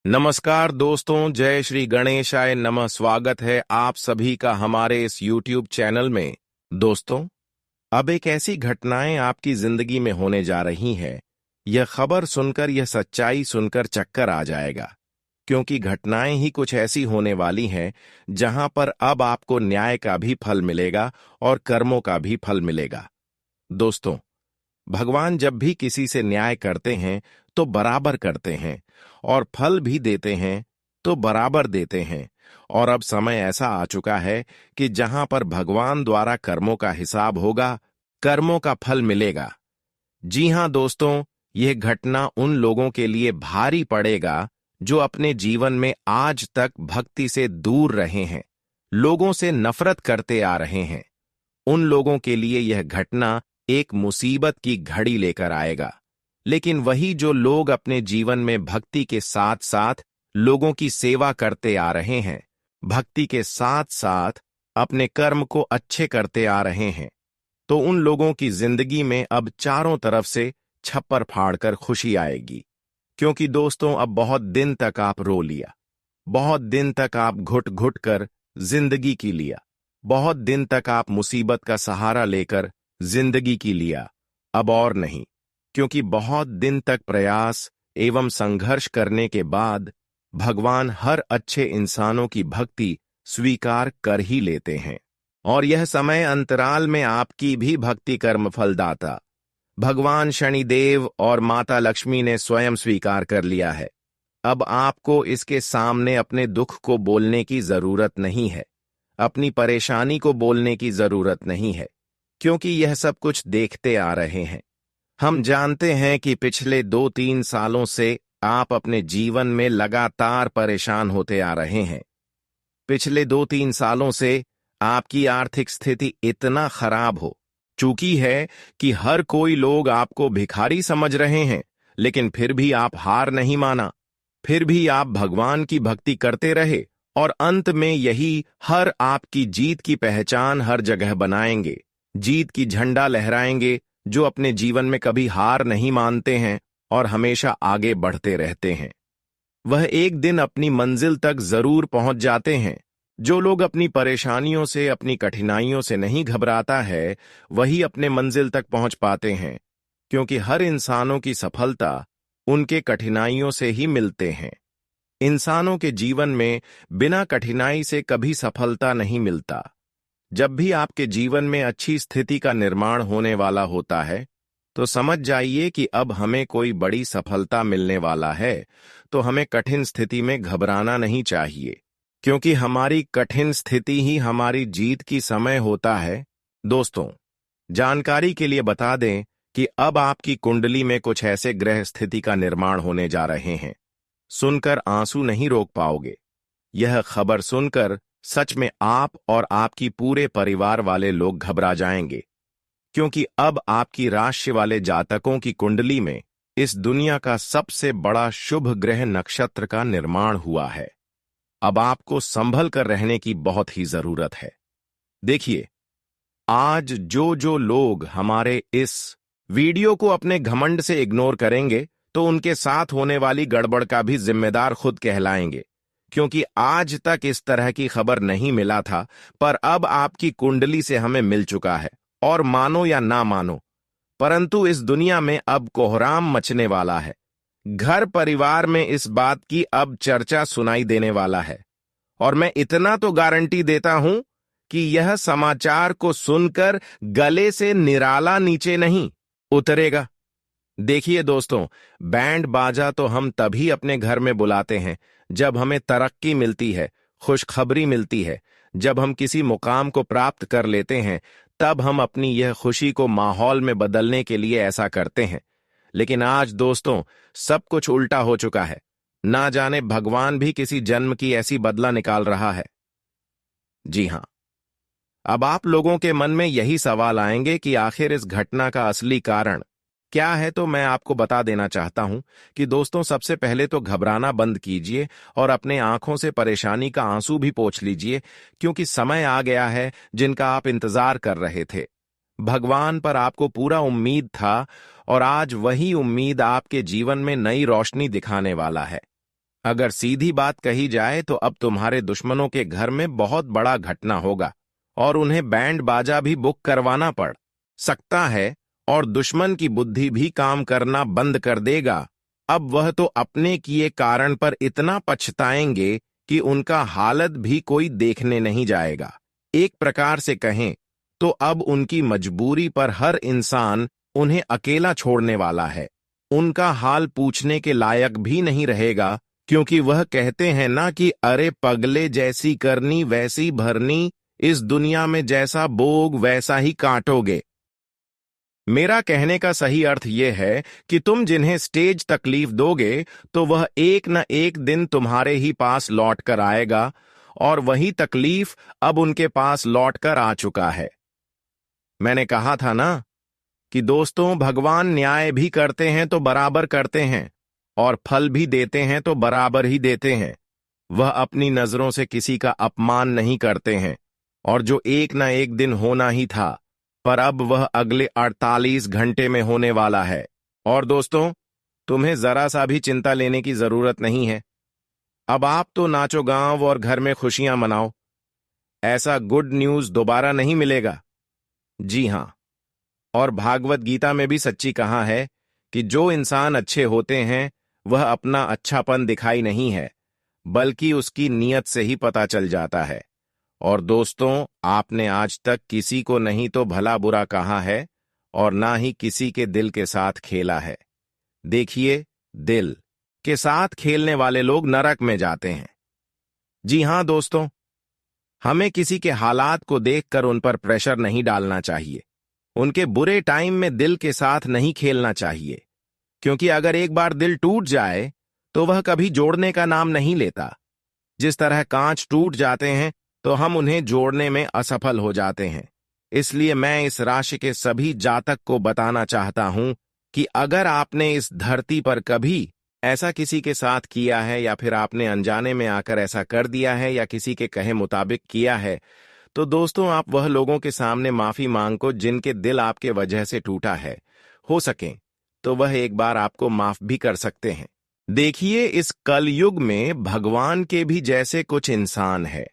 नमस्कार दोस्तों, जय श्री गणेशाय नमः। स्वागत है आप सभी का हमारे इस YouTube चैनल में। दोस्तों, अब एक ऐसी घटनाएं आपकी जिंदगी में होने जा रही हैं। यह खबर सुनकर, यह सच्चाई सुनकर चक्कर आ जाएगा, क्योंकि घटनाएं ही कुछ ऐसी होने वाली हैं जहां पर अब आपको न्याय का भी फल मिलेगा और कर्मों का भी फल मिलेगा। दोस्तों, भगवान जब भी किसी से न्याय करते हैं तो बराबर करते हैं, और फल भी देते हैं तो बराबर देते हैं। और अब समय ऐसा आ चुका है कि जहां पर भगवान द्वारा कर्मों का हिसाब होगा, कर्मों का फल मिलेगा। जी हां दोस्तों, यह घटना उन लोगों के लिए भारी पड़ेगा जो अपने जीवन में आज तक भक्ति से दूर रहे हैं, लोगों से नफरत करते आ रहे हैं। उन लोगों के लिए यह घटना एक मुसीबत की घड़ी लेकर आएगा। लेकिन वही जो लोग अपने जीवन में भक्ति के साथ साथ लोगों की सेवा करते आ रहे हैं, भक्ति के साथ साथ अपने कर्म को अच्छे करते आ रहे हैं, तो उन लोगों की जिंदगी में अब चारों तरफ से छप्पर फाड़कर खुशी आएगी। क्योंकि दोस्तों, अब बहुत दिन तक आप रो लिया, बहुत दिन तक आप घुट घुट कर जिंदगी की लिया, बहुत दिन तक आप मुसीबत का सहारा लेकर जिंदगी की लिया। अब और नहीं, क्योंकि बहुत दिन तक प्रयास एवं संघर्ष करने के बाद भगवान हर अच्छे इंसानों की भक्ति स्वीकार कर ही लेते हैं। और यह समय अंतराल में आपकी भी भक्ति कर्म फलदाता भगवान शनिदेव और माता लक्ष्मी ने स्वयं स्वीकार कर लिया है। अब आपको इसके सामने अपने दुख को बोलने की जरूरत नहीं है, अपनी परेशानी को बोलने की जरूरत नहीं है, क्योंकि यह सब कुछ देखते आ रहे हैं। हम जानते हैं कि पिछले 2-3 सालों से आप अपने जीवन में लगातार परेशान होते आ रहे हैं। पिछले 2-3 सालों से आपकी आर्थिक स्थिति इतना खराब हो चुकी है कि हर कोई लोग आपको भिखारी समझ रहे हैं, लेकिन फिर भी आप हार नहीं माना, फिर भी आप भगवान की भक्ति करते रहे, और अंत में यही हर आपकी जीत की पहचान हर जगह बनाएंगे, जीत की झंडा लहराएंगे, जो अपने जीवन में कभी हार नहीं मानते हैं और हमेशा आगे बढ़ते रहते हैं। वह एक दिन अपनी मंजिल तक जरूर पहुंच जाते हैं। जो लोग अपनी परेशानियों से, अपनी कठिनाइयों से नहीं घबराता है, वही अपने मंजिल तक पहुंच पाते हैं, क्योंकि हर इंसानों की सफलता उनके कठिनाइयों से ही मिलते हैं। इंसानों के जीवन में बिना कठिनाई से कभी सफलता नहीं मिलता। जब भी आपके जीवन में अच्छी स्थिति का निर्माण होने वाला होता है, तो समझ जाइए कि अब हमें कोई बड़ी सफलता मिलने वाला है, तो हमें कठिन स्थिति में घबराना नहीं चाहिए, क्योंकि हमारी कठिन स्थिति ही हमारी जीत की समय होता है। दोस्तों, जानकारी के लिए बता दें कि अब आपकी कुंडली में कुछ ऐसे ग्रह स्थिति का निर्माण होने जा रहे हैं, सुनकर आंसू नहीं रोक पाओगे। यह खबर सुनकर सच में आप और आपकी पूरे परिवार वाले लोग घबरा जाएंगे, क्योंकि अब आपकी राशि वाले जातकों की कुंडली में इस दुनिया का सबसे बड़ा शुभ ग्रह नक्षत्र का निर्माण हुआ है। अब आपको संभल कर रहने की बहुत ही जरूरत है। देखिए, आज जो लोग हमारे इस वीडियो को अपने घमंड से इग्नोर करेंगे, तो उनके साथ होने वाली गड़बड़ का भी जिम्मेदार खुद कहलाएंगे, क्योंकि आज तक इस तरह की खबर नहीं मिला था, पर अब आपकी कुंडली से हमें मिल चुका है। और मानो या ना मानो, परंतु इस दुनिया में अब कोहराम मचने वाला है। घर परिवार में इस बात की अब चर्चा सुनाई देने वाला है, और मैं इतना तो गारंटी देता हूं कि यह समाचार को सुनकर गले से निराला नीचे नहीं उतरेगा। देखिए दोस्तों, बैंड बाजा तो हम तभी अपने घर में बुलाते हैं जब हमें तरक्की मिलती है, खुशखबरी मिलती है, जब हम किसी मुकाम को प्राप्त कर लेते हैं, तब हम अपनी यह खुशी को माहौल में बदलने के लिए ऐसा करते हैं। लेकिन आज दोस्तों, सब कुछ उल्टा हो चुका है। ना जाने भगवान भी किसी जन्म की ऐसी बदला निकाल रहा है। जी हां, अब आप लोगों के मन में यही सवाल आएंगे कि आखिर इस घटना का असली कारण क्या है। तो मैं आपको बता देना चाहता हूं कि दोस्तों, सबसे पहले तो घबराना बंद कीजिए और अपने आंखों से परेशानी का आंसू भी पोंछ लीजिए, क्योंकि समय आ गया है जिनका आप इंतजार कर रहे थे। भगवान पर आपको पूरा उम्मीद था, और आज वही उम्मीद आपके जीवन में नई रोशनी दिखाने वाला है। अगर सीधी बात कही जाए तो अब तुम्हारे दुश्मनों के घर में बहुत बड़ा घटना होगा और उन्हें बैंड बाजा भी बुक करवाना पड़ सकता है और दुश्मन की बुद्धि भी काम करना बंद कर देगा। अब वह तो अपने किए कारण पर इतना पछताएंगे कि उनका हालत भी कोई देखने नहीं जाएगा। एक प्रकार से कहें तो अब उनकी मजबूरी पर हर इंसान उन्हें अकेला छोड़ने वाला है। उनका हाल पूछने के लायक भी नहीं रहेगा, क्योंकि वह कहते हैं ना कि अरे पगले, जैसी करनी वैसी भरनी, इस दुनिया में जैसा बोग वैसा ही काटोगे। मेरा कहने का सही अर्थ यह है कि तुम जिन्हें स्टेज तकलीफ दोगे तो वह एक न एक दिन तुम्हारे ही पास लौट कर आएगा, और वही तकलीफ अब उनके पास लौट कर आ चुका है। मैंने कहा था ना कि दोस्तों, भगवान न्याय भी करते हैं तो बराबर करते हैं और फल भी देते हैं तो बराबर ही देते हैं। वह अपनी नजरों से किसी का अपमान नहीं करते हैं, और जो एक न एक दिन होना ही था, पर अब वह अगले 48 घंटे में होने वाला है। और दोस्तों, तुम्हें जरा सा भी चिंता लेने की जरूरत नहीं है। अब आप तो नाचो गांव और घर में खुशियां मनाओ। ऐसा गुड न्यूज दोबारा नहीं मिलेगा। जी हां, और भागवत गीता में भी सच्ची कहा है कि जो इंसान अच्छे होते हैं वह अपना अच्छापन दिखाई नहीं है, बल्कि उसकी नीयत से ही पता चल जाता है। और दोस्तों, आपने आज तक किसी को नहीं तो भला बुरा कहा है और ना ही किसी के दिल के साथ खेला है। देखिए, दिल के साथ खेलने वाले लोग नरक में जाते हैं। जी हां दोस्तों, हमें किसी के हालात को देखकर उन पर प्रेशर नहीं डालना चाहिए। उनके बुरे टाइम में दिल के साथ नहीं खेलना चाहिए, क्योंकि अगर एक बार दिल टूट जाए तो वह कभी जोड़ने का नाम नहीं लेता। जिस तरह कांच टूट जाते हैं तो हम उन्हें जोड़ने में असफल हो जाते हैं। इसलिए मैं इस राशि के सभी जातक को बताना चाहता हूं कि अगर आपने इस धरती पर कभी ऐसा किसी के साथ किया है, या फिर आपने अनजाने में आकर ऐसा कर दिया है, या किसी के कहे मुताबिक किया है, तो दोस्तों, आप वह लोगों के सामने माफी मांगो जिनके दिल आपके वजह से टूटा है। हो सके तो वह एक बार आपको माफ भी कर सकते हैं। देखिए, इस कलयुग में भगवान के भी जैसे कुछ इंसान है।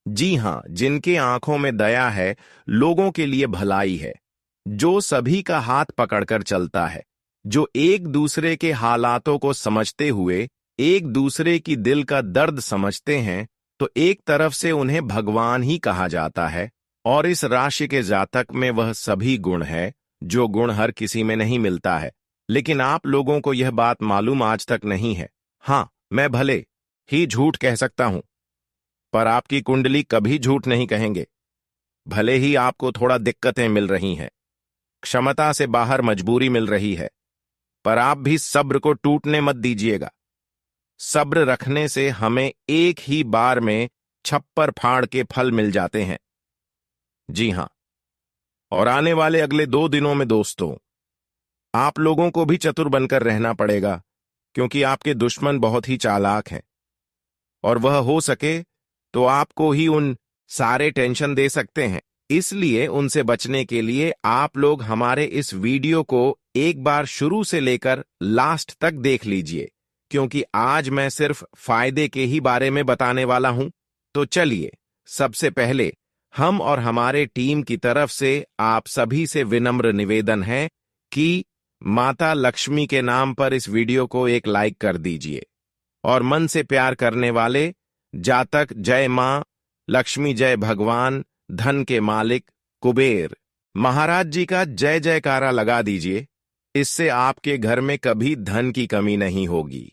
जी हां, जिनके आंखों में दया है, लोगों के लिए भलाई है, जो सभी का हाथ पकड़कर चलता है, जो एक दूसरे के हालातों को समझते हुए एक दूसरे की दिल का दर्द समझते हैं, तो एक तरफ से उन्हें भगवान ही कहा जाता है। और इस राशि के जातक में वह सभी गुण है जो गुण हर किसी में नहीं मिलता है। लेकिन आप लोगों को यह बात मालूम आज तक नहीं है। हां, मैं भले ही झूठ कह सकता हूं, पर आपकी कुंडली कभी झूठ नहीं कहेंगे। भले ही आपको थोड़ा दिक्कतें मिल रही हैं, क्षमता से बाहर मजबूरी मिल रही है, पर आप भी सब्र को टूटने मत दीजिएगा। सब्र रखने से हमें एक ही बार में छप्पर फाड़ के फल मिल जाते हैं। जी हां, और आने वाले अगले 2 दिनों में दोस्तों, आप लोगों को भी चतुर बनकर रहना पड़ेगा, क्योंकि आपके दुश्मन बहुत ही चालाक हैं, और वह हो सके तो आपको ही उन सारे टेंशन दे सकते हैं। इसलिए उनसे बचने के लिए आप लोग हमारे इस वीडियो को एक बार शुरू से लेकर लास्ट तक देख लीजिए, क्योंकि आज मैं सिर्फ फायदे के ही बारे में बताने वाला हूं। तो चलिए, सबसे पहले हम और हमारे टीम की तरफ से आप सभी से विनम्र निवेदन है कि माता लक्ष्मी के नाम पर इस वीडियो को एक लाइक कर दीजिए, और मन से प्यार करने वाले जातक जय मां लक्ष्मी, जय भगवान धन के मालिक कुबेर महाराज जी का जय जयकारा लगा दीजिए। इससे आपके घर में कभी धन की कमी नहीं होगी।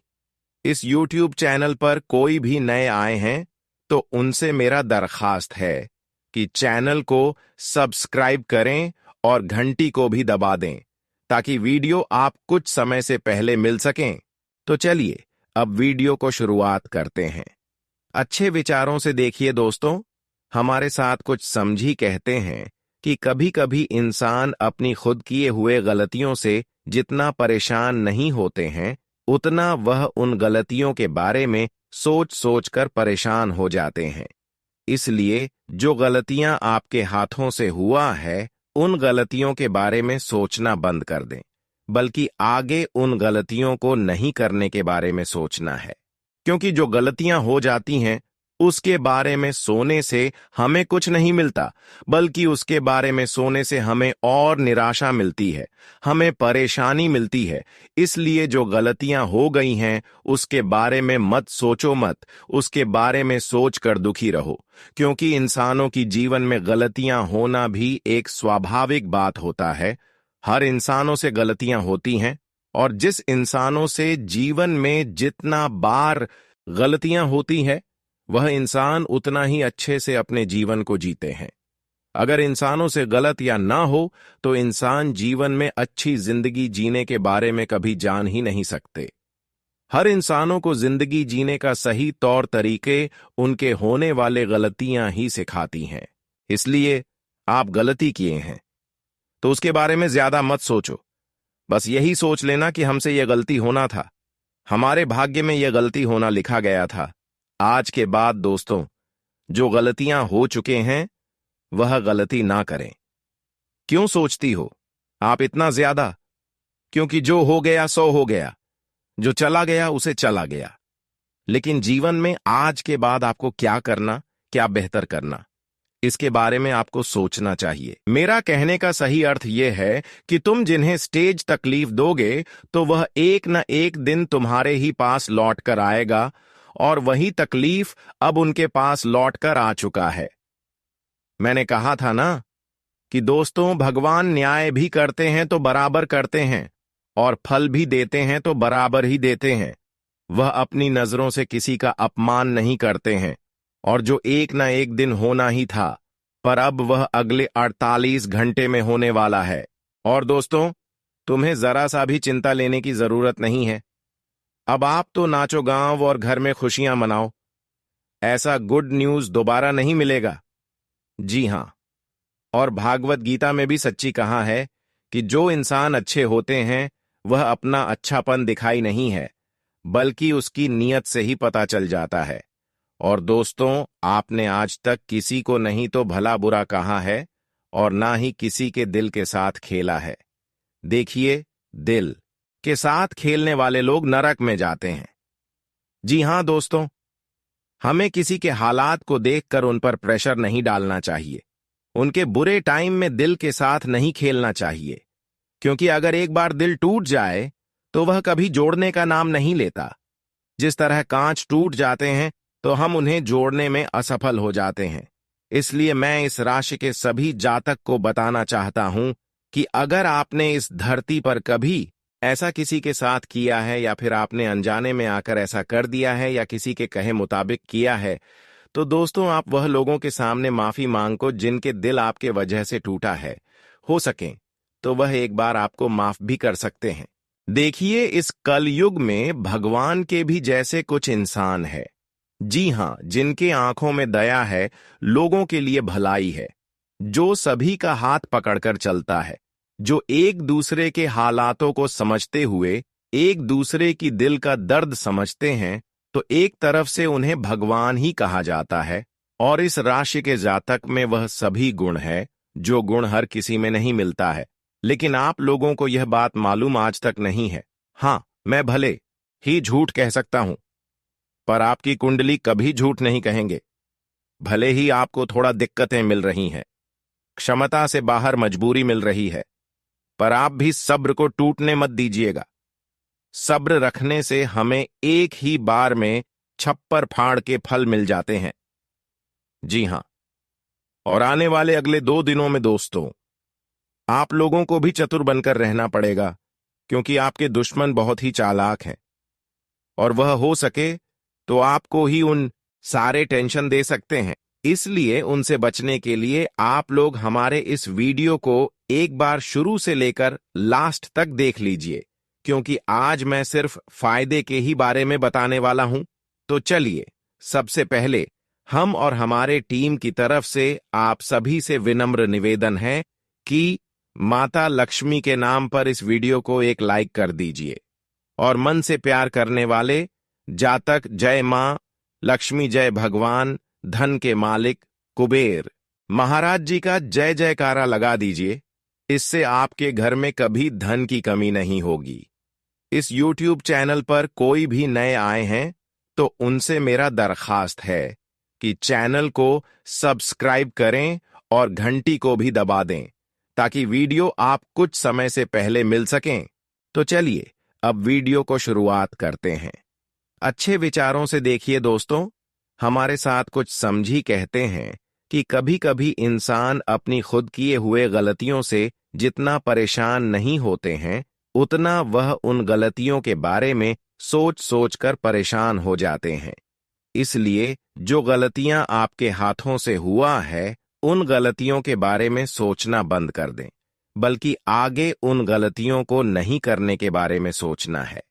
इस YouTube चैनल पर कोई भी नए आए हैं तो उनसे मेरा दरखास्त है कि चैनल को सब्सक्राइब करें और घंटी को भी दबा दें, ताकि वीडियो आप कुछ समय से पहले मिल सकें। तो चलिए, अब वीडियो को शुरुआत करते हैं। अच्छे विचारों से देखिए दोस्तों, हमारे साथ कुछ समझी कहते हैं कि कभी कभी इंसान अपनी खुद किए हुए गलतियों से जितना परेशान नहीं होते हैं, उतना वह उन गलतियों के बारे में सोच सोच कर परेशान हो जाते हैं। इसलिए जो गलतियां आपके हाथों से हुआ है, उन गलतियों के बारे में सोचना बंद कर दें, बल्कि आगे उन गलतियों को नहीं करने के बारे में सोचना है। क्योंकि जो गलतियां हो जाती हैं उसके बारे में सोने से हमें कुछ नहीं मिलता, बल्कि उसके बारे में सोने से हमें और निराशा मिलती है, हमें परेशानी मिलती है। इसलिए जो गलतियां हो गई हैं उसके बारे में मत सोचो, मत उसके बारे में सोच कर दुखी रहो, क्योंकि इंसानों की जीवन में गलतियां होना भी एक स्वाभाविक बात होता है। हर इंसानों से गलतियां होती हैं, और जिस इंसानों से जीवन में जितना बार गलतियां होती हैं वह इंसान उतना ही अच्छे से अपने जीवन को जीते हैं। अगर इंसानों से गलत या ना हो तो इंसान जीवन में अच्छी जिंदगी जीने के बारे में कभी जान ही नहीं सकते। हर इंसानों को जिंदगी जीने का सही तौर तरीके उनके होने वाले गलतियां ही सिखाती हैं। इसलिए आप गलती किए हैं तो उसके बारे में ज्यादा मत सोचो। बस यही सोच लेना कि हमसे यह गलती होना था, हमारे भाग्य में यह गलती होना लिखा गया था। आज के बाद दोस्तों, जो गलतियां हो चुके हैं वह गलती ना करें। क्यों सोचती हो आप इतना ज्यादा? क्योंकि जो हो गया सो हो गया, जो चला गया उसे चला गया। लेकिन जीवन में आज के बाद आपको क्या करना, क्या बेहतर करना, इसके बारे में आपको सोचना चाहिए। मेरा कहने का सही अर्थ यह है कि तुम जिन्हें स्टेज तकलीफ दोगे तो वह एक न एक दिन तुम्हारे ही पास लौट कर आएगा, और वही तकलीफ अब उनके पास लौट कर आ चुका है। मैंने कहा था ना कि दोस्तों, भगवान न्याय भी करते हैं तो बराबर करते हैं, और फल भी देते हैं तो बराबर ही देते हैं। वह अपनी नजरों से किसी का अपमान नहीं करते हैं, और जो एक ना एक दिन होना ही था, पर अब वह अगले 48 घंटे में होने वाला है। और दोस्तों, तुम्हें जरा सा भी चिंता लेने की जरूरत नहीं है। अब आप तो नाचो गांव और घर में खुशियां मनाओ। ऐसा गुड न्यूज दोबारा नहीं मिलेगा। जी हां, और भागवत गीता में भी सच्ची कहा है कि जो इंसान अच्छे होते हैं वह अपना अच्छापन दिखाई नहीं है, बल्कि उसकी नीयत से ही पता चल जाता है। और दोस्तों, आपने आज तक किसी को नहीं तो भला बुरा कहा है, और ना ही किसी के दिल के साथ खेला है। देखिए, दिल के साथ खेलने वाले लोग नरक में जाते हैं। जी हां दोस्तों, हमें किसी के हालात को देखकर उन पर प्रेशर नहीं डालना चाहिए। उनके बुरे टाइम में दिल के साथ नहीं खेलना चाहिए, क्योंकि अगर एक बार दिल टूट जाए तो वह कभी जोड़ने का नाम नहीं लेता। जिस तरह कांच टूट जाते हैं तो हम उन्हें जोड़ने में असफल हो जाते हैं। इसलिए मैं इस राशि के सभी जातक को बताना चाहता हूं कि अगर आपने इस धरती पर कभी ऐसा किसी के साथ किया है, या फिर आपने अनजाने में आकर ऐसा कर दिया है, या किसी के कहे मुताबिक किया है, तो दोस्तों, आप वह लोगों के सामने माफी मांगो जिनके दिल आपके वजह से टूटा है। हो सके तो वह एक बार आपको माफ भी कर सकते हैं। देखिए, इस कलयुग में भगवान के भी जैसे कुछ इंसान है। जी हां, जिनके आंखों में दया है, लोगों के लिए भलाई है, जो सभी का हाथ पकड़कर चलता है, जो एक दूसरे के हालातों को समझते हुए एक दूसरे की दिल का दर्द समझते हैं, तो एक तरफ से उन्हें भगवान ही कहा जाता है। और इस राशि के जातक में वह सभी गुण है जो गुण हर किसी में नहीं मिलता है। लेकिन आप लोगों को यह बात मालूम आज तक नहीं है। हां, मैं भले ही झूठ कह सकता हूं, पर आपकी कुंडली कभी झूठ नहीं कहेंगे। भले ही आपको थोड़ा दिक्कतें मिल रही हैं, क्षमता से बाहर मजबूरी मिल रही है, पर आप भी सब्र को टूटने मत दीजिएगा। सब्र रखने से हमें एक ही बार में छप्पर फाड़ के फल मिल जाते हैं। जी हां, और आने वाले अगले 2 दिनों में दोस्तों, आप लोगों को भी चतुर बनकर रहना पड़ेगा, क्योंकि आपके दुश्मन बहुत ही चालाक हैं, और वह हो सके तो आपको ही उन सारे टेंशन दे सकते हैं। इसलिए उनसे बचने के लिए आप लोग हमारे इस वीडियो को एक बार शुरू से लेकर लास्ट तक देख लीजिए, क्योंकि आज मैं सिर्फ फायदे के ही बारे में बताने वाला हूं। तो चलिए, सबसे पहले हम और हमारे टीम की तरफ से आप सभी से विनम्र निवेदन है कि माता लक्ष्मी के नाम पर इस वीडियो को एक लाइक कर दीजिए, और मन से प्यार करने वाले जातक जय मां लक्ष्मी, जय भगवान धन के मालिक कुबेर महाराज जी का जय जयकारा लगा दीजिए। इससे आपके घर में कभी धन की कमी नहीं होगी। इस YouTube चैनल पर कोई भी नए आए हैं तो उनसे मेरा दरखास्त है कि चैनल को सब्सक्राइब करें और घंटी को भी दबा दें ताकि वीडियो आप कुछ समय से पहले मिल सकें। तो चलिए अब वीडियो को शुरुआत करते हैं। अच्छे विचारों से देखिए दोस्तों, हमारे साथ कुछ समझी कहते हैं कि कभी कभी इंसान अपनी खुद किए हुए गलतियों से जितना परेशान नहीं होते हैं, उतना वह उन गलतियों के बारे में सोच सोच कर परेशान हो जाते हैं। इसलिए जो गलतियां आपके हाथों से हुआ है, उन गलतियों के बारे में सोचना बंद कर दें, बल्कि आगे उन गलतियों को नहीं करने के बारे में सोचना है।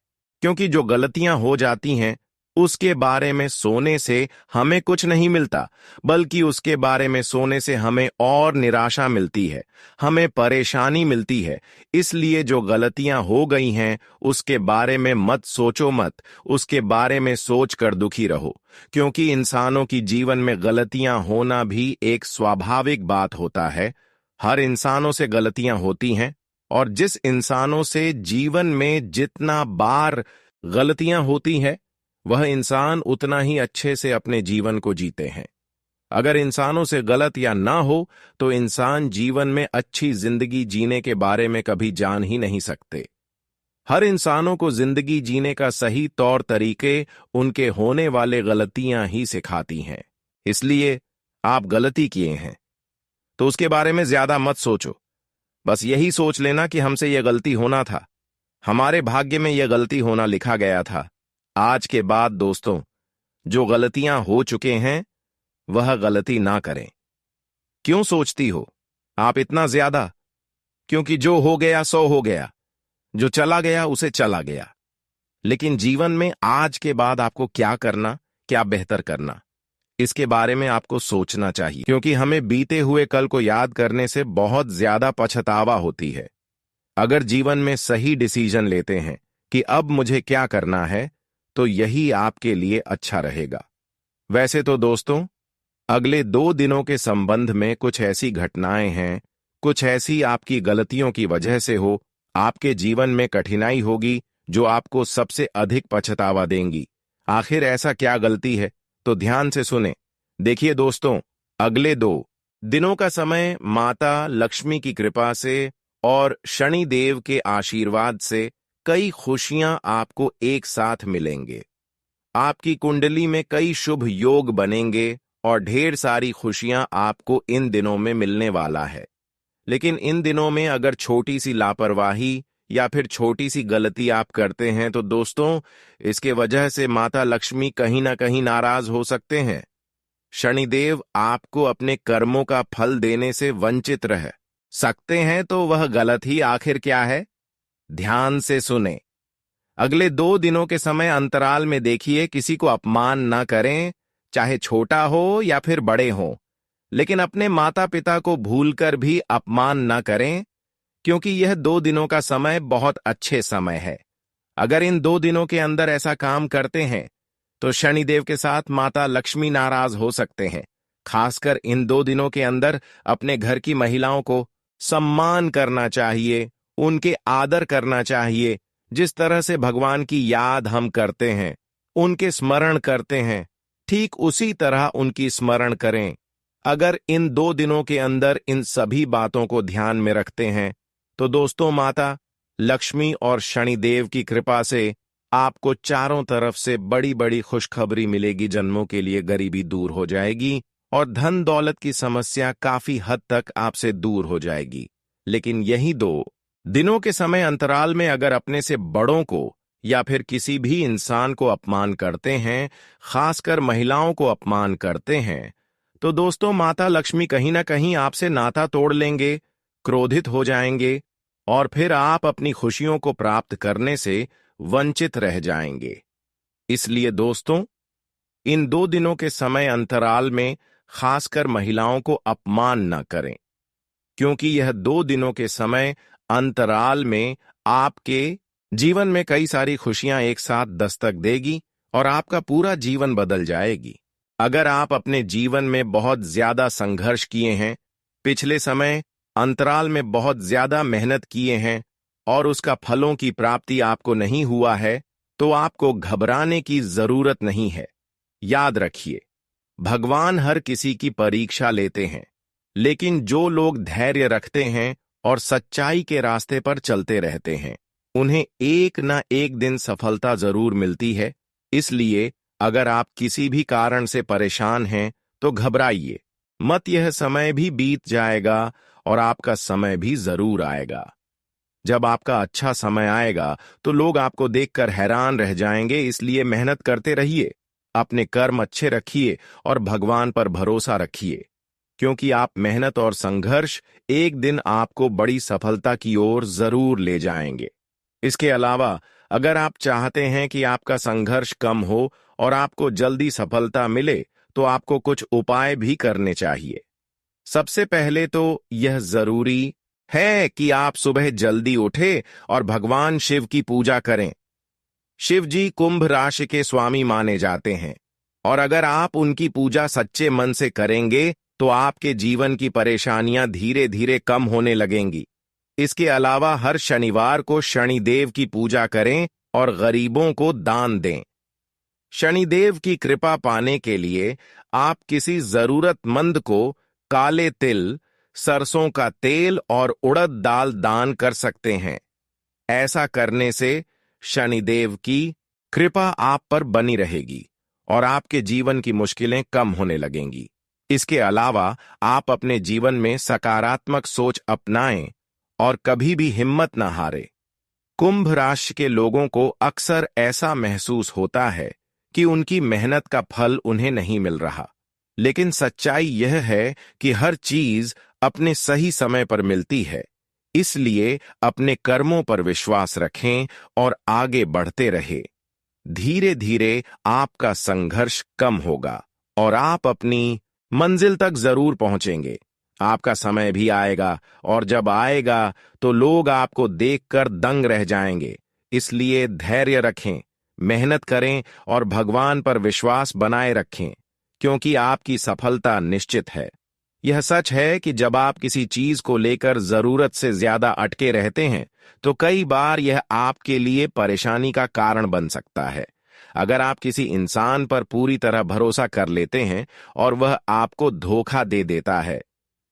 क्योंकि जो गलतियां हो जाती हैं, उसके बारे में सोने से हमें कुछ नहीं मिलता, बल्कि उसके बारे में सोने से हमें और निराशा मिलती है, हमें परेशानी मिलती है। इसलिए जो गलतियां हो गई हैं, उसके बारे में मत सोचो मत, उसके बारे में सोच कर दुखी रहो। क्योंकि इंसानों की जीवन में गलतियां होना भी एक स्वाभाविक बात होता है। हर इंसानों से गलतियां होती हैं, और जिस इंसानों से जीवन में जितना बार गलतियां होती हैं, वह इंसान उतना ही अच्छे से अपने जीवन को जीते हैं। अगर इंसानों से गलत या ना हो तो इंसान जीवन में अच्छी जिंदगी जीने के बारे में कभी जान ही नहीं सकते। हर इंसानों को जिंदगी जीने का सही तौर तरीके उनके होने वाले गलतियां ही सिखाती हैं। इसलिए आप गलती किए हैं तो उसके बारे में ज्यादा मत सोचो। बस यही सोच लेना कि हमसे यह गलती होना था, हमारे भाग्य में यह गलती होना लिखा गया था। आज के बाद दोस्तों, जो गलतियां हो चुके हैं वह गलती ना करें। क्यों सोचती हो आप इतना ज्यादा? क्योंकि जो हो गया सो हो गया, जो चला गया उसे चला गया। लेकिन जीवन में आज के बाद आपको क्या करना, क्या बेहतर करना, इसके बारे में आपको सोचना चाहिए। क्योंकि हमें बीते हुए कल को याद करने से बहुत ज्यादा पछतावा होती है। अगर जीवन में सही डिसीजन लेते हैं कि अब मुझे क्या करना है, तो यही आपके लिए अच्छा रहेगा। वैसे तो दोस्तों, अगले 2 दिनों के संबंध में कुछ ऐसी घटनाएं हैं, कुछ ऐसी आपकी गलतियों की वजह से हो आपके जीवन में कठिनाई होगी जो आपको सबसे अधिक पछतावा देंगी। आखिर ऐसा क्या गलती है, तो ध्यान से सुने। देखिए दोस्तों, अगले 2 दिनों का समय माता लक्ष्मी की कृपा से और शनिदेव के आशीर्वाद से कई खुशियां आपको एक साथ मिलेंगे। आपकी कुंडली में कई शुभ योग बनेंगे और ढेर सारी खुशियां आपको इन दिनों में मिलने वाला है। लेकिन इन दिनों में अगर छोटी सी लापरवाही या फिर छोटी सी गलती आप करते हैं, तो दोस्तों इसके वजह से माता लक्ष्मी कहीं ना कहीं नाराज हो सकते हैं। शनिदेव आपको अपने कर्मों का फल देने से वंचित रह सकते हैं। तो वह गलत ही आखिर क्या है, ध्यान से सुने। अगले 2 दिनों के समय अंतराल में देखिए, किसी को अपमान ना करें, चाहे छोटा हो या फिर बड़े हो। लेकिन अपने माता पिता को भूलकर भी अपमान ना करें, क्योंकि यह 2 दिनों का समय बहुत अच्छे समय है। अगर इन 2 दिनों के अंदर ऐसा काम करते हैं तो शनिदेव के साथ माता लक्ष्मी नाराज हो सकते हैं। खासकर इन 2 दिनों के अंदर अपने घर की महिलाओं को सम्मान करना चाहिए, उनके आदर करना चाहिए। जिस तरह से भगवान की याद हम करते हैं, उनके स्मरण करते हैं, ठीक उसी तरह उनकी स्मरण करें। अगर इन 2 दिनों के अंदर इन सभी बातों को ध्यान में रखते हैं, तो दोस्तों माता लक्ष्मी और शनिदेव की कृपा से आपको चारों तरफ से बड़ी बड़ी खुशखबरी मिलेगी। जन्मों के लिए गरीबी दूर हो जाएगी और धन दौलत की समस्या काफी हद तक आपसे दूर हो जाएगी। लेकिन यही 2 दिनों के समय अंतराल में अगर अपने से बड़ों को या फिर किसी भी इंसान को अपमान करते हैं, खासकर महिलाओं को अपमान करते हैं, तो दोस्तों माता लक्ष्मी कहीं ना कहीं आपसे नाता तोड़ लेंगे, क्रोधित हो जाएंगे और फिर आप अपनी खुशियों को प्राप्त करने से वंचित रह जाएंगे। इसलिए दोस्तों, इन 2 दिनों के समय अंतराल में खासकर महिलाओं को अपमान न करें, क्योंकि यह 2 दिनों के समय अंतराल में आपके जीवन में कई सारी खुशियां एक साथ दस्तक देगी और आपका पूरा जीवन बदल जाएगी। अगर आप अपने जीवन में बहुत ज्यादा संघर्ष किए हैं, पिछले समय अंतराल में बहुत ज्यादा मेहनत किए हैं और उसका फलों की प्राप्ति आपको नहीं हुआ है, तो आपको घबराने की जरूरत नहीं है। याद रखिए, भगवान हर किसी की परीक्षा लेते हैं, लेकिन जो लोग धैर्य रखते हैं और सच्चाई के रास्ते पर चलते रहते हैं, उन्हें एक ना एक दिन सफलता जरूर मिलती है। इसलिए अगर आप किसी भी कारण से परेशान हैं, तो घबराइए मत। यह समय भी बीत जाएगा और आपका समय भी जरूर आएगा। जब आपका अच्छा समय आएगा तो लोग आपको देखकर हैरान रह जाएंगे। इसलिए मेहनत करते रहिए, अपने कर्म अच्छे रखिए और भगवान पर भरोसा रखिए, क्योंकि आप मेहनत और संघर्ष एक दिन आपको बड़ी सफलता की ओर जरूर ले जाएंगे। इसके अलावा अगर आप चाहते हैं कि आपका संघर्ष कम हो और आपको जल्दी सफलता मिले, तो आपको कुछ उपाय भी करने चाहिए। सबसे पहले तो यह जरूरी है कि आप सुबह जल्दी उठें और भगवान शिव की पूजा करें। शिव जी कुंभ राशि के स्वामी माने जाते हैं, और अगर आप उनकी पूजा सच्चे मन से करेंगे तो आपके जीवन की परेशानियां धीरे धीरे कम होने लगेंगी। इसके अलावा हर शनिवार को शनिदेव की पूजा करें और गरीबों को दान दें। शनिदेव की कृपा पाने के लिए आप किसी जरूरतमंद को काले तिल, सरसों का तेल और उड़द दाल दान कर सकते हैं। ऐसा करने से शनिदेव की कृपा आप पर बनी रहेगी और आपके जीवन की मुश्किलें कम होने लगेंगी। इसके अलावा आप अपने जीवन में सकारात्मक सोच अपनाएं और कभी भी हिम्मत न हारें। कुंभ राशि के लोगों को अक्सर ऐसा महसूस होता है कि उनकी मेहनत का फल उन्हें नहीं मिल रहा, लेकिन सच्चाई यह है कि हर चीज अपने सही समय पर मिलती है। इसलिए अपने कर्मों पर विश्वास रखें और आगे बढ़ते रहे। धीरे धीरे आपका संघर्ष कम होगा और आप अपनी मंजिल तक जरूर पहुंचेंगे। आपका समय भी आएगा, और जब आएगा तो लोग आपको देखकर दंग रह जाएंगे। इसलिए धैर्य रखें, मेहनत करें और भगवान पर विश्वास बनाए रखें, क्योंकि आपकी सफलता निश्चित है। यह सच है कि जब आप किसी चीज को लेकर जरूरत से ज्यादा अटके रहते हैं, तो कई बार यह आपके लिए परेशानी का कारण बन सकता है। अगर आप किसी इंसान पर पूरी तरह भरोसा कर लेते हैं और वह आपको धोखा दे देता है,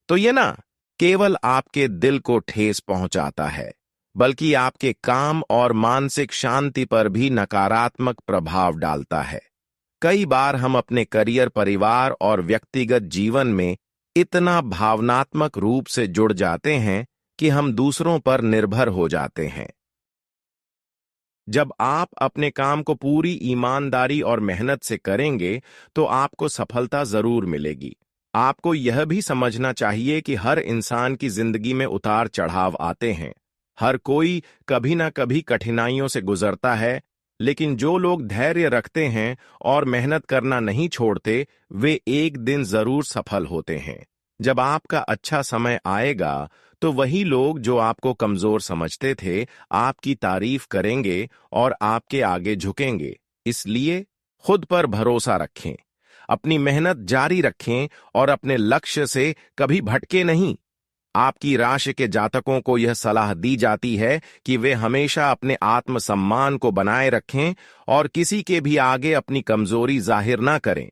तो यह ना केवल आपके दिल को ठेस पहुंचाता है, बल्कि आपके काम और मानसिक शांति पर भी नकारात्मक प्रभाव डालता है। कई बार हम अपने करियर, परिवार और व्यक्तिगत जीवन में इतना भावनात्मक रूप से जुड़ जाते हैं कि हम दूसरों पर निर्भर हो जाते हैं। जब आप अपने काम को पूरी ईमानदारी और मेहनत से करेंगे, तो आपको सफलता जरूर मिलेगी। आपको यह भी समझना चाहिए कि हर इंसान की जिंदगी में उतार चढ़ाव आते हैं। हर कोई कभी ना कभी कठिनाइयों से गुजरता है, लेकिन जो लोग धैर्य रखते हैं और मेहनत करना नहीं छोड़ते, वे एक दिन जरूर सफल होते हैं। जब आपका अच्छा समय आएगा, तो वही लोग जो आपको कमजोर समझते थे, आपकी तारीफ करेंगे और आपके आगे झुकेंगे। इसलिए खुद पर भरोसा रखें, अपनी मेहनत जारी रखें और अपने लक्ष्य से कभी भटके नहीं। आपकी राशि के जातकों को यह सलाह दी जाती है कि वे हमेशा अपने आत्मसम्मान को बनाए रखें और किसी के भी आगे अपनी कमजोरी जाहिर ना करें।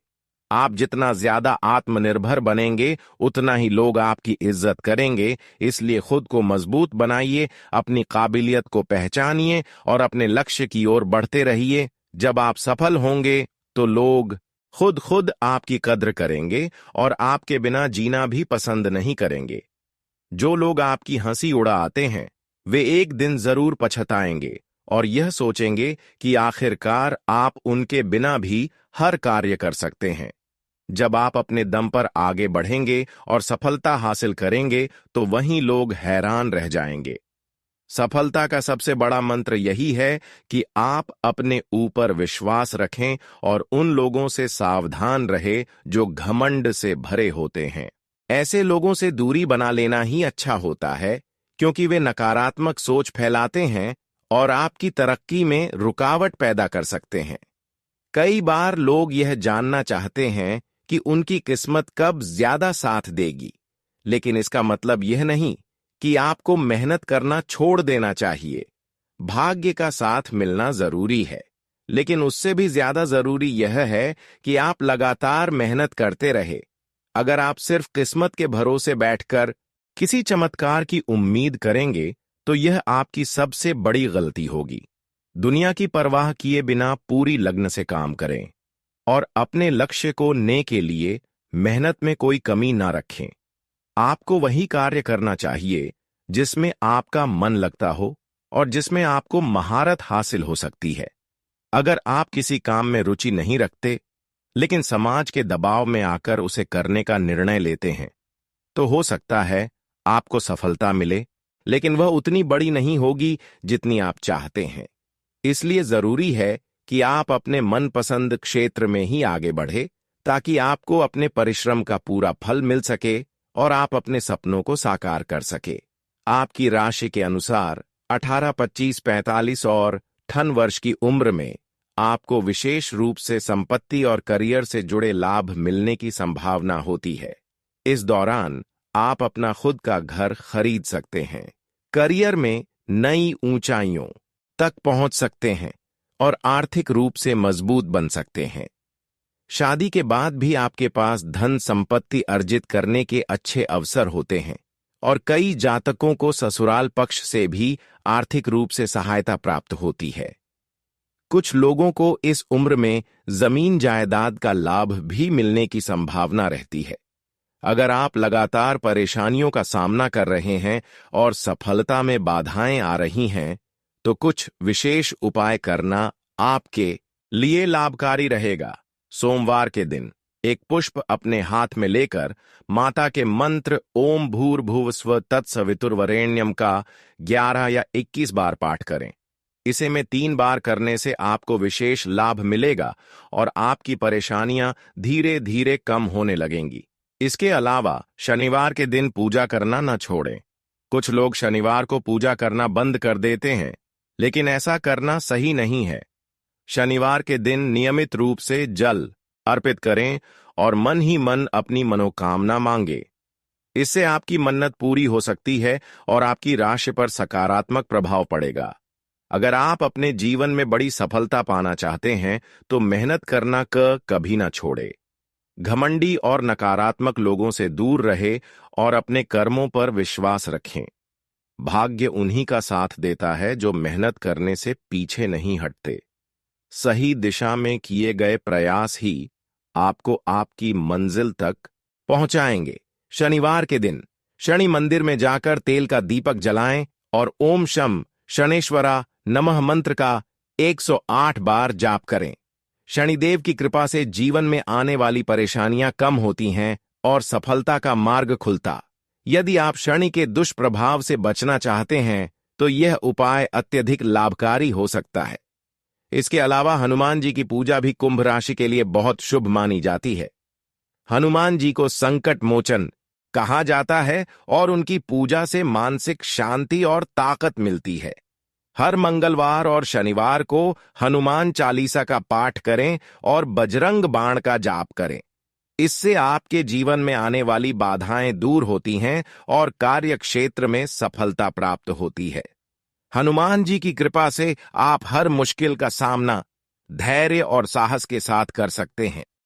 आप जितना ज्यादा आत्मनिर्भर बनेंगे, उतना ही लोग आपकी इज्जत करेंगे। इसलिए खुद को मजबूत बनाइए, अपनी काबिलियत को पहचानिए और अपने लक्ष्य की ओर बढ़ते रहिए। जब आप सफल होंगे, तो लोग खुद आपकी कद्र करेंगे और आपके बिना जीना भी पसंद नहीं करेंगे। जो लोग आपकी हंसी उड़ाते हैं, वे एक दिन जरूर पछताएंगे और यह सोचेंगे कि आखिरकार आप उनके बिना भी हर कार्य कर सकते हैं। जब आप अपने दम पर आगे बढ़ेंगे और सफलता हासिल करेंगे, तो वहीं लोग हैरान रह जाएंगे। सफलता का सबसे बड़ा मंत्र यही है कि आप अपने ऊपर विश्वास रखें और उन लोगों से सावधान रहे जो घमंड से भरे होते हैं। ऐसे लोगों से दूरी बना लेना ही अच्छा होता है, क्योंकि वे नकारात्मक सोच फैलाते हैं और आपकी तरक्की में रुकावट पैदा कर सकते हैं। कई बार लोग यह जानना चाहते हैं कि उनकी किस्मत कब ज्यादा साथ देगी, लेकिन इसका मतलब यह नहीं कि आपको मेहनत करना छोड़ देना चाहिए। भाग्य का साथ मिलना जरूरी है, लेकिन उससे भी ज्यादा जरूरी यह है कि आप लगातार मेहनत करते रहे। अगर आप सिर्फ किस्मत के भरोसे बैठकर किसी चमत्कार की उम्मीद करेंगे तो यह आपकी सबसे बड़ी गलती होगी। दुनिया की परवाह किए बिना पूरी लगन से काम करें और अपने लक्ष्य को ने के लिए मेहनत में कोई कमी ना रखें। आपको वही कार्य करना चाहिए जिसमें आपका मन लगता हो और जिसमें आपको महारत हासिल हो सकती है। अगर आप किसी काम में रुचि नहीं रखते लेकिन समाज के दबाव में आकर उसे करने का निर्णय लेते हैं तो हो सकता है आपको सफलता मिले, लेकिन वह उतनी बड़ी नहीं होगी जितनी आप चाहते हैं। इसलिए जरूरी है कि आप अपने मनपसंद क्षेत्र में ही आगे बढ़े ताकि आपको अपने परिश्रम का पूरा फल मिल सके और आप अपने सपनों को साकार कर सके। आपकी राशि के अनुसार 18, 25, 45 और 58 वर्ष की उम्र में आपको विशेष रूप से संपत्ति और करियर से जुड़े लाभ मिलने की संभावना होती है। इस दौरान आप अपना खुद का घर खरीद सकते हैं, करियर में नई ऊंचाइयों तक पहुंच सकते हैं और आर्थिक रूप से मजबूत बन सकते हैं। शादी के बाद भी आपके पास धन संपत्ति अर्जित करने के अच्छे अवसर होते हैं और कई जातकों को ससुराल पक्ष से भी आर्थिक रूप से सहायता प्राप्त होती है। कुछ लोगों को इस उम्र में जमीन जायदाद का लाभ भी मिलने की संभावना रहती है। अगर आप लगातार परेशानियों का सामना कर रहे हैं और सफलता में बाधाएं आ रही हैं, तो कुछ विशेष उपाय करना आपके लिए लाभकारी रहेगा। सोमवार के दिन एक पुष्प अपने हाथ में लेकर माता के मंत्र ओम भूर्भुवस्व तत्सवितुर्वरेण्यम का 11 या 21 बार पाठ करें। इसे में 3 बार करने से आपको विशेष लाभ मिलेगा और आपकी परेशानियां धीरे धीरे कम होने लगेंगी। इसके अलावा शनिवार के दिन पूजा करना न छोड़ें। कुछ लोग शनिवार को पूजा करना बंद कर देते हैं, लेकिन ऐसा करना सही नहीं है। शनिवार के दिन नियमित रूप से जल अर्पित करें और मन ही मन अपनी मनोकामना मांगे। इससे आपकी मन्नत पूरी हो सकती है और आपकी राशि पर सकारात्मक प्रभाव पड़ेगा। अगर आप अपने जीवन में बड़ी सफलता पाना चाहते हैं तो मेहनत करना कभी ना छोड़े। घमंडी और नकारात्मक लोगों से दूर रहे और अपने कर्मों पर विश्वास रखें। भाग्य उन्हीं का साथ देता है जो मेहनत करने से पीछे नहीं हटते। सही दिशा में किए गए प्रयास ही आपको आपकी मंजिल तक पहुंचाएंगे। शनिवार के दिन शनि मंदिर में जाकर तेल का दीपक जलाएं और ओम शम शनेश्वरा नमः मंत्र का 108 बार जाप करें। शनिदेव की कृपा से जीवन में आने वाली परेशानियां कम होती हैं और सफलता का मार्ग खुलता। यदि आप शनि के दुष्प्रभाव से बचना चाहते हैं तो यह उपाय अत्यधिक लाभकारी हो सकता है। इसके अलावा हनुमान जी की पूजा भी कुंभ राशि के लिए बहुत शुभ मानी जाती है। हनुमान जी को संकट मोचन कहा जाता है और उनकी पूजा से मानसिक शांति और ताकत मिलती है। हर मंगलवार और शनिवार को हनुमान चालीसा का पाठ करें और बजरंग बाण का जाप करें। इससे आपके जीवन में आने वाली बाधाएं दूर होती हैं और कार्य क्षेत्र में सफलता प्राप्त होती है। हनुमान जी की कृपा से आप हर मुश्किल का सामना धैर्य और साहस के साथ कर सकते हैं।